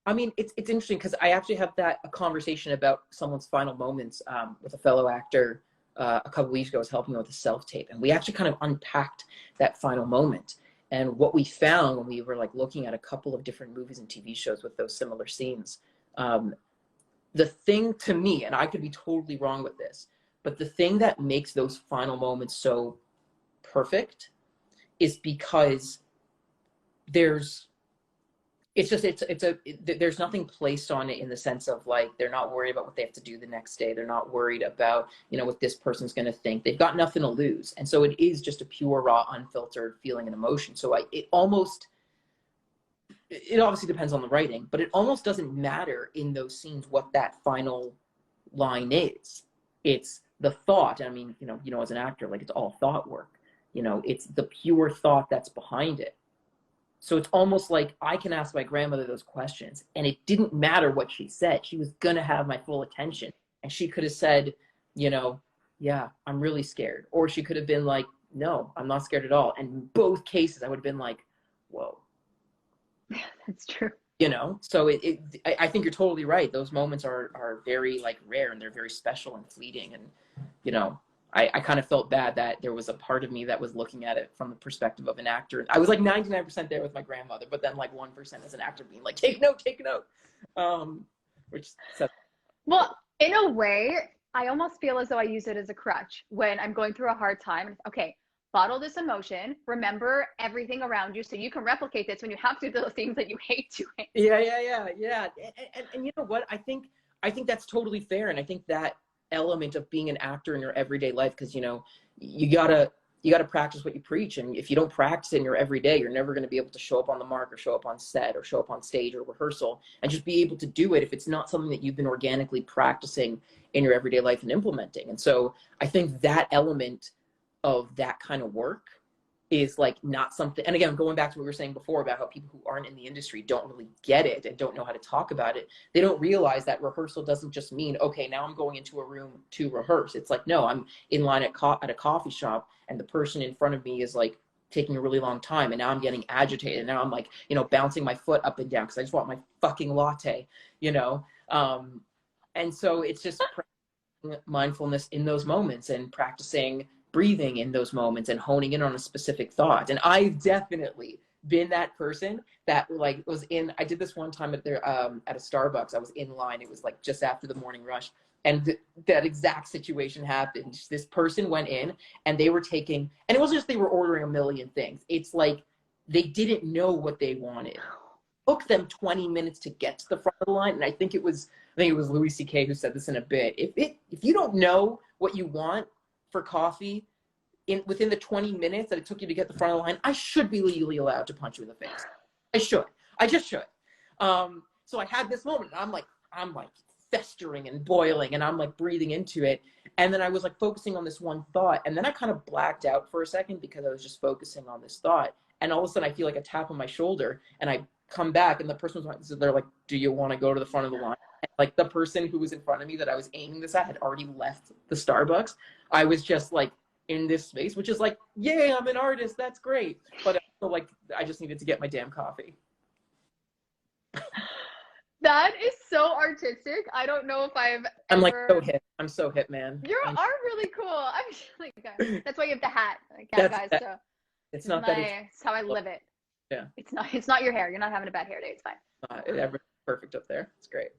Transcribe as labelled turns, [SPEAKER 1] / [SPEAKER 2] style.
[SPEAKER 1] I mean, it's interesting because I actually had a conversation about someone's final moments with a fellow actor a couple weeks ago. I was helping with a self-tape, and we actually kind of unpacked that final moment. And what we found when we were like looking at a couple of different movies and TV shows with those similar scenes, the thing to me, and I could be totally wrong with this, but the thing that makes those final moments so perfect is because there's there's nothing placed on it in the sense of like, they're not worried about what they have to do the next day. They're not worried about, what this person's going to think. They've got nothing to lose. And so it is just a pure, raw, unfiltered feeling and emotion. So it obviously depends on the writing, but it almost doesn't matter in those scenes what that final line is. It's the thought. I mean, as an actor, like, it's all thought work. It's the pure thought that's behind it. So it's almost like I can ask my grandmother those questions, and it didn't matter what she said. She was going to have my full attention. And she could have said, yeah, I'm really scared. Or she could have been like, no, I'm not scared at all. And in both cases, I would have been like, whoa.
[SPEAKER 2] Yeah, that's true.
[SPEAKER 1] So I think you're totally right. Those moments are very like rare, and they're very special and fleeting. And, I kind of felt bad that there was a part of me that was looking at it from the perspective of an actor. I was like 99% there with my grandmother, but then like 1% as an actor being like, take note.
[SPEAKER 2] Well, in a way, I almost feel as though I use it as a crutch when I'm going through a hard time. Okay, bottle this emotion, remember everything around you so you can replicate this when you have to do those things that you hate doing.
[SPEAKER 1] Yeah. And you know what? I think that's totally fair. And I think that element of being an actor in your everyday life, because you gotta practice what you preach, and if you don't practice in your everyday, you're never going to be able to show up on the mark or show up on set or show up on stage or rehearsal and just be able to do it if it's not something that you've been organically practicing in your everyday life and implementing. And so I think that element of that kind of work is like not something, and again, going back to what we were saying before about how people who aren't in the industry don't really get it and don't know how to talk about it. They don't realize that rehearsal doesn't just mean, okay, now I'm going into a room to rehearse. It's like, no, I'm in line at a coffee shop, and the person in front of me is like taking a really long time, and now I'm getting agitated, and now I'm like, bouncing my foot up and down because I just want my fucking latte, and so it's just mindfulness in those moments and practicing breathing in those moments and honing in on a specific thought. And I've definitely been that person that like I did this one time at a Starbucks. I was in line. It was like just after the morning rush. And that exact situation happened. This person went in and they were taking, and it wasn't just they were ordering a million things. It's like they didn't know what they wanted. It took them 20 minutes to get to the front of the line. And I think it was Louis C.K. who said this in a bit. If you don't know what you want for coffee within the 20 minutes that it took you to get the front of the line, I should be legally allowed to punch you in the face. I just should. So I had this moment, and I'm like festering and boiling, and I'm like breathing into it. And then I was like focusing on this one thought, and then I kind of blacked out for a second because I was just focusing on this thought. And all of a sudden I feel like a tap on my shoulder, and I come back, and the person was like, they're like, do you want to go to the front of the line? And like the person who was in front of me that I was aiming this at had already left the Starbucks. I was just like in this space, which is like, yay, I'm an artist, that's great. But also, like, I just needed to get my damn coffee.
[SPEAKER 2] That is so artistic. I don't know if
[SPEAKER 1] I'm like so hip. I'm so hip, man.
[SPEAKER 2] You are really cool. I'm like, that's why you have the hat. Like, guys, so
[SPEAKER 1] it's not that
[SPEAKER 2] it's how I live it.
[SPEAKER 1] Yeah.
[SPEAKER 2] It's not your hair. You're not having a bad hair day. It's fine.
[SPEAKER 1] Everything's perfect up there. It's great.